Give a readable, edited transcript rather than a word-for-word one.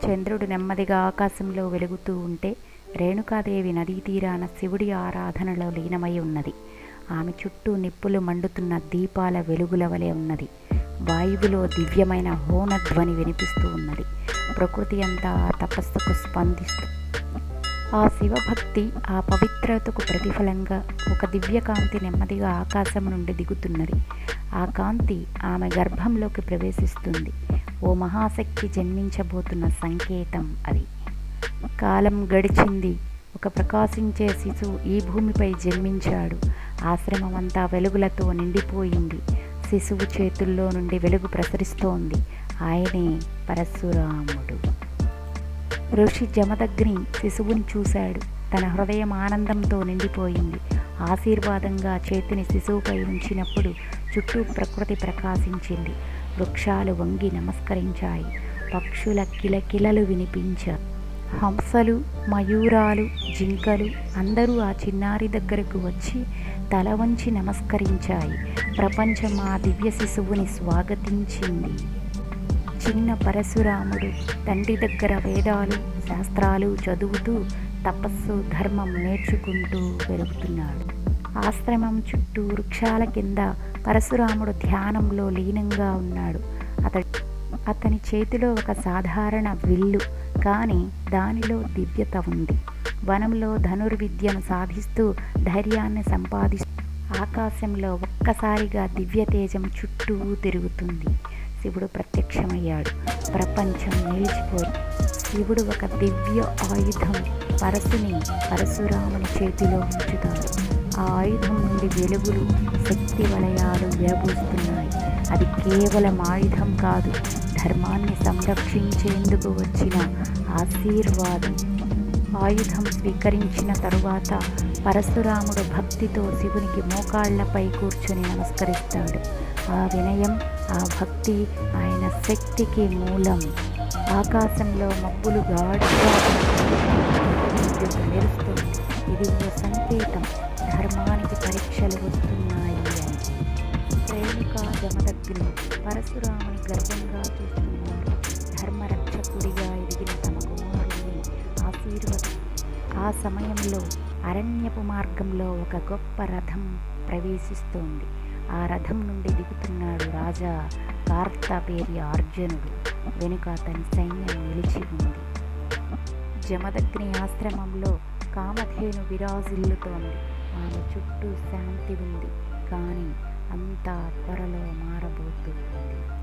చంద్రుడు నెమ్మదిగా ఆకాశంలో వెలుగుతూ ఉంటే రేణుకాదేవి నదీ తీరాన శివుడి ఆరాధనలో లీనమై ఉన్నది. ఆమె చుట్టూ నిప్పులు మండుతున్న దీపాల వెలుగుల వలె ఉన్నది. వాయువులో దివ్యమైన హోనధ్వని వినిపిస్తూ ఉన్నది. ప్రకృతి అంతా ఆ తపస్సుకు స్పందిస్తూ ఆ శివభక్తి, ఆ పవిత్రతకు ప్రతిఫలంగా ఒక దివ్యకాంతి నెమ్మదిగా ఆకాశం నుండి దిగుతున్నది. ఆ కాంతి ఆమె గర్భంలోకి ప్రవేశిస్తుంది. ఓ మహాశక్తి జన్మించబోతున్న సంకేతం అది. కాలం గడిచింది. ఒక ప్రకాశించే శిశువు ఈ భూమిపై జన్మించాడు. ఆశ్రమమంతా వెలుగులతో నిండిపోయింది. శిశువు చేతుల్లో నుండి వెలుగు ప్రసరిస్తోంది. ఆయనే పరశురాముడు. ఋషి జమదగ్ని శిశువుని చూశాడు. తన హృదయం ఆనందంతో నిండిపోయింది. ఆశీర్వాదంగా చేతిని శిశువుపై ఉంచినప్పుడు చుట్టూ ప్రకృతి ప్రకాశించింది. వృక్షాలు వంగి నమస్కరించాయి. పక్షుల కిలకిలలు వినిపించాయి. హంసలు, మయూరాలు, జింకలు అందరూ ఆ చిన్నారి దగ్గరకు వచ్చి తల వంచి నమస్కరించాయి. ప్రపంచం ఆ దివ్య శిశువుని స్వాగతించింది. చిన్న పరశురాముడు తండ్రి దగ్గర వేదాలు, శాస్త్రాలు చదువుతూ తపస్సు, ధర్మం నేర్చుకుంటూ పెరుగుతున్నాడు. ఆశ్రమం చుట్టూ వృక్షాల కింద పరశురాముడు ధ్యానంలో లీనంగా ఉన్నాడు. అతని చేతిలో ఒక సాధారణ విల్లు, కానీ దానిలో దివ్యత ఉంది. వనంలో ధనుర్విద్యను సాధిస్తూ ధైర్యాన్ని సంపాదిస్తూ ఆకాశంలో ఒక్కసారిగా దివ్య తేజం చుట్టూ తిరుగుతుంది. శివుడు ప్రత్యక్షమయ్యాడు. ప్రపంచం నిలిచిపోయి శివుడు ఒక దివ్య ఆయుధం పరశురాముని చేతిలో ఉంచుతాడు. ఆ ఆయుధం నుండి వెలుగులు, శక్తి వలయాలు విరబూస్తున్నాయి. అది కేవలం ఆయుధం కాదు, ధర్మాన్ని సంరక్షించేందుకు వచ్చిన ఆశీర్వాదం. ఆయుధం స్వీకరించిన తరువాత పరశురాముడు భక్తితో శివునికి మోకాళ్లపై కూర్చొని నమస్కరిస్తాడు. ఆ వినయం, ఆ భక్తి ఆయన శక్తికి మూలం. ఆకాశంలో మబ్బులు గాఢంగా మెరుస్తుంది. ఇది ఓ సంకేతం, ధర్మానికి పరీక్షలు వస్తున్నాయి అని. రేణుకా జమదగ్ని పరశురాముని గర్వంగా చూస్తున్నారు. ధర్మరక్షకుడిగా ఎదిగిన తమ కుమారుడిని ఆశీర్వదం. ఆ సమయంలో అరణ్యపు మార్గంలో ఒక గొప్ప రథం ప్రవేశిస్తోంది. ఆ రథం నుండి దిగుతున్నాడు రాజా కార్తవీర్య అర్జునుడు. వెనుక అతని సైన్యం నిలిచి ఉంది. జమదగ్ని ఆశ్రమంలో కామధేను విరాజిల్లుతోంది. ఆమె చుట్టూ శాంతి ఉంది, కానీ అంతా త్వరలో మారబోతుంది.